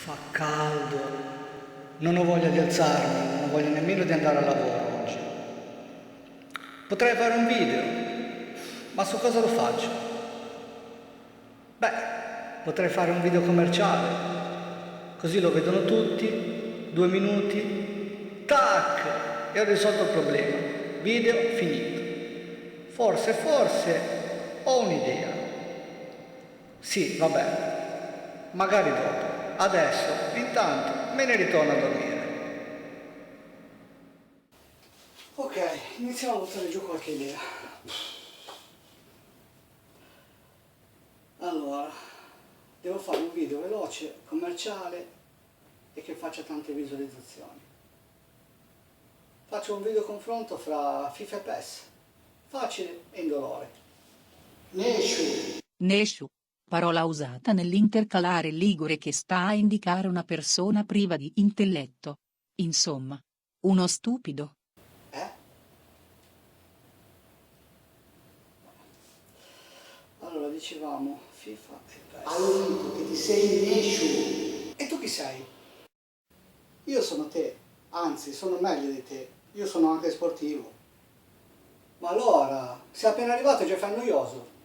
Fa caldo, non ho voglia di alzarmi, non ho voglia nemmeno di andare al lavoro oggi. Potrei fare un video, ma su cosa lo faccio? Beh, potrei fare un video commerciale, così lo vedono tutti, 2 minuti, tac, e ho risolto il problema. Video finito. Forse ho un'idea. Sì, vabbè, magari dopo. Adesso, intanto, me ne ritorno a dormire. Ok, iniziamo a buttare giù qualche idea. Allora, devo fare un video veloce, commerciale e che faccia tante visualizzazioni. Faccio un video confronto fra FIFA e PES. Facile e indolore. Nesciu, parola usata nell'intercalare ligure che sta a indicare una persona priva di intelletto. Insomma, uno stupido. Allora, dicevamo FIFA e PES. Hai detto che ti sei Nesciu. E tu chi sei? Io sono te, anzi sono meglio di te. Io sono anche sportivo. Ma allora, sei appena arrivato e già fai il noioso.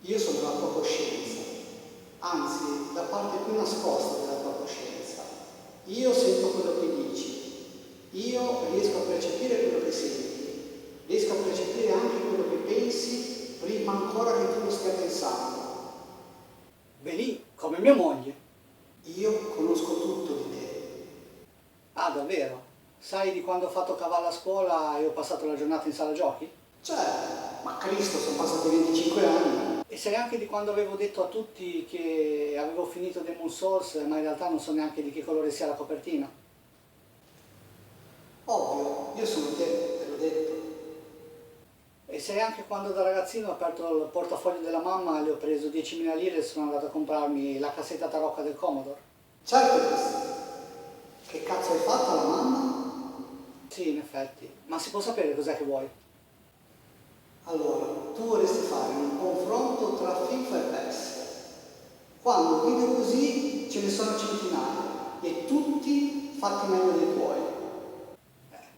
Io sono la tua coscienza, anzi la parte più nascosta della tua coscienza. Io sento quello che dici, io riesco a percepire quello che senti, riesco a percepire anche quello che pensi prima ancora che tu lo stia pensando. Benì, come mia moglie. Io conosco tutto di te. Ah, davvero? Sai di quando ho fatto cavallo a scuola e ho passato la giornata in sala giochi? Ma Cristo, sono passati 25 anni. E sai anche di quando avevo detto a tutti che avevo finito Demon Souls, ma in realtà non so neanche di che colore sia la copertina? Ovvio, io sono te l'ho detto. E sai anche quando da ragazzino ho aperto il portafoglio della mamma, le ho preso 10.000 lire e sono andato a comprarmi la cassetta tarocca del Commodore? Certo che sì. Che cazzo hai fatto alla mamma? Sì, in effetti. Ma si può sapere cos'è che vuoi? Allora, tu vorresti fare un confronto tra FIFA e PES. Quando video così ce ne sono centinaia e tutti fatti meglio dei tuoi.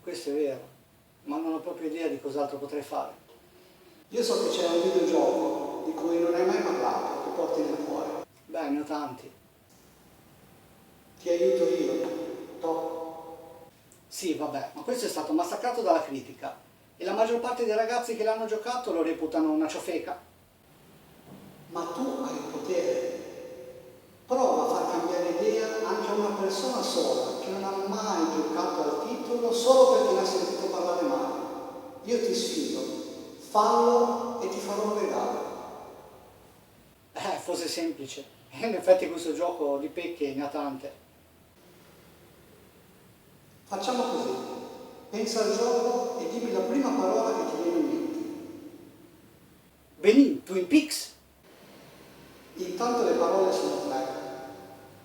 Questo è vero, ma non ho proprio idea di cos'altro potrei fare. Io so che c'è un videogioco di cui non hai mai parlato, che porti nel cuore. Beh, ne ho tanti. Ti aiuto io. Top. Sì, vabbè, ma questo è stato massacrato dalla critica. E la maggior parte dei ragazzi che l'hanno giocato lo reputano una ciofeca. Ma tu hai il potere. Prova a far cambiare idea anche a una persona sola che non ha mai giocato al titolo solo perché ne ha sentito parlare male. Io ti sfido, fallo e ti farò un regalo. Fosse semplice. In effetti questo gioco di pecche ne ha tante. Facciamo così. Pensa al gioco e dimmi la prima parola che ti viene in mente. Benin, Twin Peaks? Intanto le parole sono tre.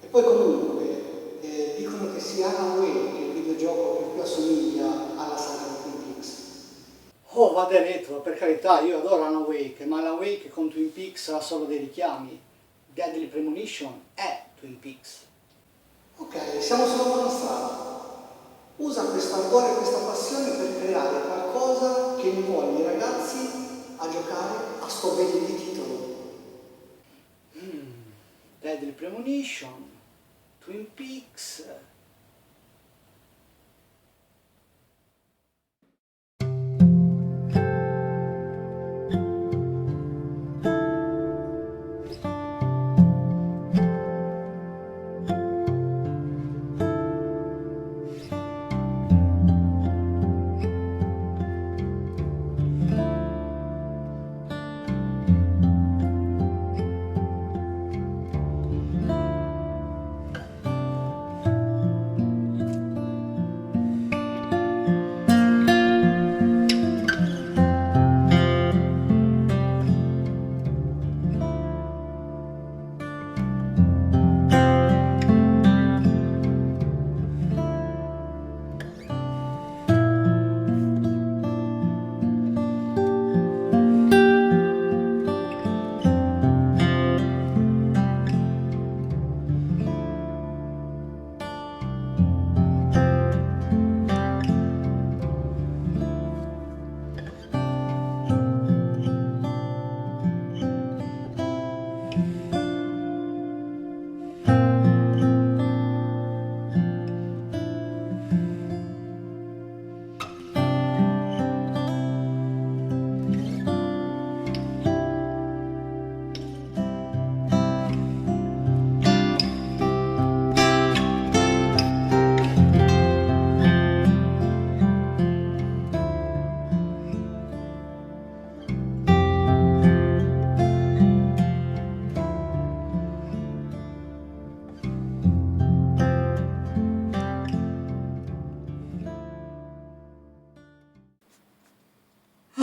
E poi comunque dicono che sia Alan Wake il videogioco che più assomiglia alla saga di Twin Peaks. Oh, vada retro, per carità, io adoro Alan Wake, ma Alan Wake con Twin Peaks ha solo dei richiami. Deadly Premonition è Twin Peaks. Ok, siamo sulla buona strada. Usa questo ardore e questa passione per creare qualcosa che invogli i ragazzi a giocare a sto bello di titolo. Deadly Premonition, Twin Peaks.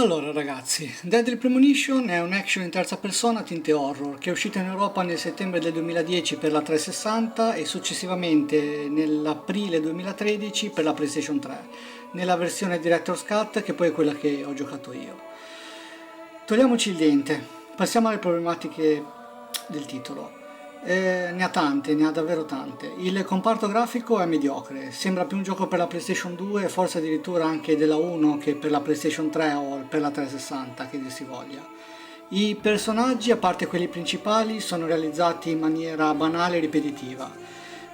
Allora ragazzi, Deadly Premonition è un action in terza persona a tinte horror che è uscito in Europa nel settembre del 2010 per la 360 e successivamente nell'aprile 2013 per la PlayStation 3, nella versione Director's Cut che poi è quella che ho giocato io. Togliamoci il dente, passiamo alle problematiche del titolo. Ne ha tante, ne ha davvero tante. Il comparto grafico è mediocre, sembra più un gioco per la PlayStation 2 e forse addirittura anche della 1 che per la PlayStation 3 o per la 360, che dir si voglia. I personaggi, a parte quelli principali, sono realizzati in maniera banale e ripetitiva.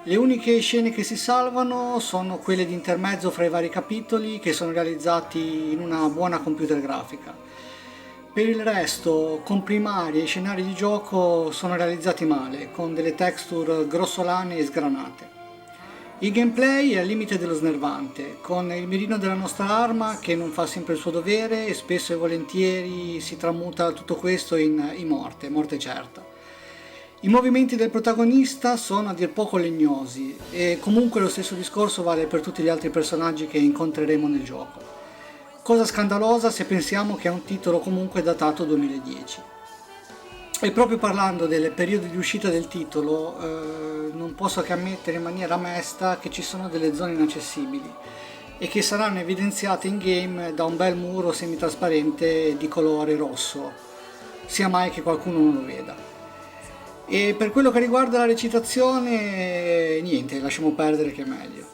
Le uniche scene che si salvano sono quelle di intermezzo fra i vari capitoli che sono realizzati in una buona computer grafica. Per il resto, comprimari e scenari di gioco sono realizzati male, con delle texture grossolane e sgranate. Il gameplay è al limite dello snervante, con il mirino della nostra arma che non fa sempre il suo dovere e spesso e volentieri si tramuta tutto questo in morte certa. I movimenti del protagonista sono a dir poco legnosi e comunque lo stesso discorso vale per tutti gli altri personaggi che incontreremo nel gioco. Cosa scandalosa se pensiamo che è un titolo comunque datato 2010. E proprio parlando del periodo di uscita del titolo, non posso che ammettere in maniera mesta che ci sono delle zone inaccessibili e che saranno evidenziate in game da un bel muro semitrasparente di colore rosso, sia mai che qualcuno non lo veda. E per quello che riguarda la recitazione, niente, lasciamo perdere che è meglio.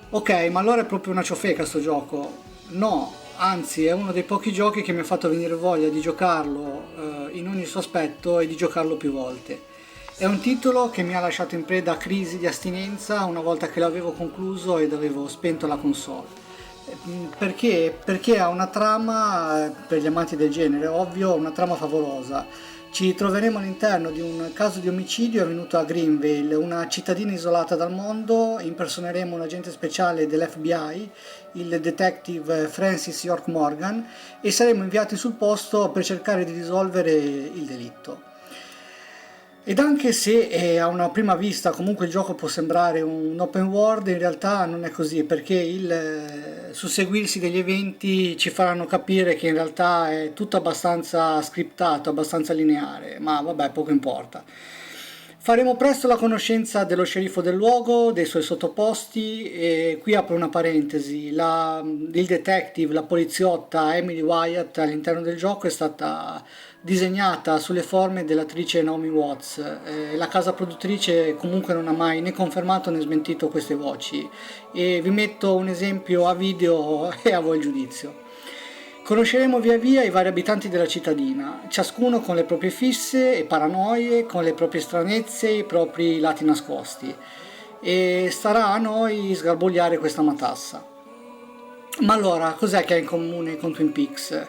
Ok, ma allora è proprio una ciofeca sto gioco. No, anzi è uno dei pochi giochi che mi ha fatto venire voglia di giocarlo in ogni suo aspetto e di giocarlo più volte. È un titolo che mi ha lasciato in preda a crisi di astinenza una volta che l'avevo concluso ed avevo spento la console. Perché? Perché ha una trama, per gli amanti del genere, ovvio, una trama favolosa. Ci troveremo all'interno di un caso di omicidio avvenuto a Greenville, una cittadina isolata dal mondo. Impersoneremo un agente speciale dell'FBI, il detective Francis York Morgan, e saremo inviati sul posto per cercare di risolvere il delitto. Ed anche se a una prima vista comunque il gioco può sembrare un open world, in realtà non è così, perché il susseguirsi degli eventi ci faranno capire che in realtà è tutto abbastanza scriptato, abbastanza lineare, ma vabbè, poco importa. Faremo presto la conoscenza dello sceriffo del luogo, dei suoi sottoposti, e qui apro una parentesi: il detective, la poliziotta Emily Wyatt all'interno del gioco è stata disegnata sulle forme dell'attrice Naomi Watts. La casa produttrice comunque non ha mai né confermato né smentito queste voci, e vi metto un esempio a video e a voi il giudizio. Conosceremo via via i vari abitanti della cittadina, ciascuno con le proprie fisse e paranoie, con le proprie stranezze e i propri lati nascosti, e starà a noi sgarbogliare questa matassa. Ma allora, cos'è che ha in comune con Twin Peaks?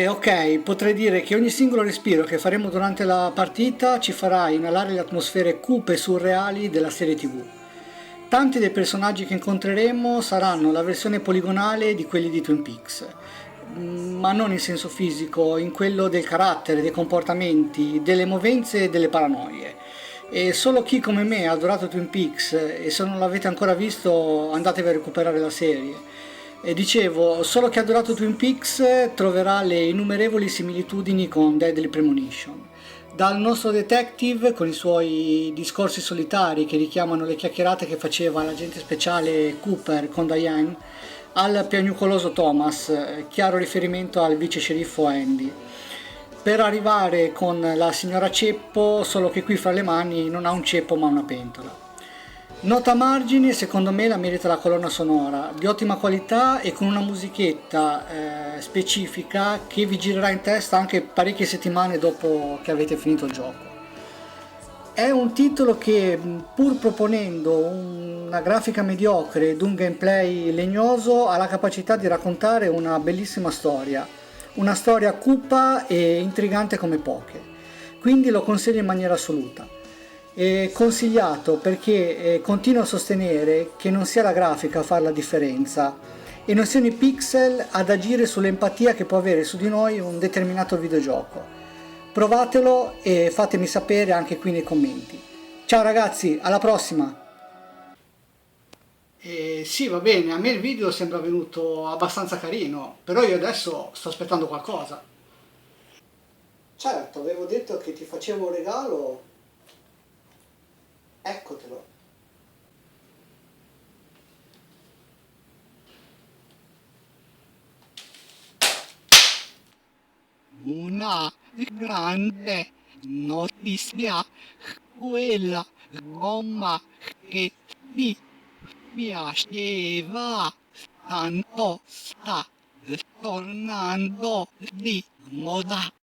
Ok, potrei dire che ogni singolo respiro che faremo durante la partita ci farà inalare le atmosfere cupe e surreali della serie TV. Tanti dei personaggi che incontreremo saranno la versione poligonale di quelli di Twin Peaks, ma non in senso fisico, in quello del carattere, dei comportamenti, delle movenze e delle paranoie. E solo chi come me ha adorato Twin Peaks, e se non l'avete ancora visto andatevi a recuperare la serie. E dicevo, solo chi ha adorato Twin Peaks troverà le innumerevoli similitudini con Deadly Premonition. Dal nostro detective, con i suoi discorsi solitari che richiamano le chiacchierate che faceva l'agente speciale Cooper con Diane, al piagnucoloso Thomas, chiaro riferimento al vice sceriffo Andy, per arrivare con la signora Ceppo, solo che qui fra le mani non ha un ceppo ma una pentola. Nota a margine, secondo me la merita la colonna sonora, di ottima qualità e con una musichetta specifica che vi girerà in testa anche parecchie settimane dopo che avete finito il gioco. È un titolo che, pur proponendo una grafica mediocre ed un gameplay legnoso, ha la capacità di raccontare una bellissima storia, una storia cupa e intrigante come poche, quindi lo consiglio in maniera assoluta. È consigliato perché continuo a sostenere che non sia la grafica a fare la differenza e non siano i pixel ad agire sull'empatia che può avere su di noi un determinato videogioco. Provatelo e fatemi sapere anche qui nei commenti. Ciao ragazzi, alla prossima! E sì, va bene, a me il video sembra venuto abbastanza carino, però io adesso sto aspettando qualcosa. Certo, avevo detto che ti facevo un regalo, eccotelo. Una grande notizia, quella gomma che ti piaceva tanto sta tornando di moda.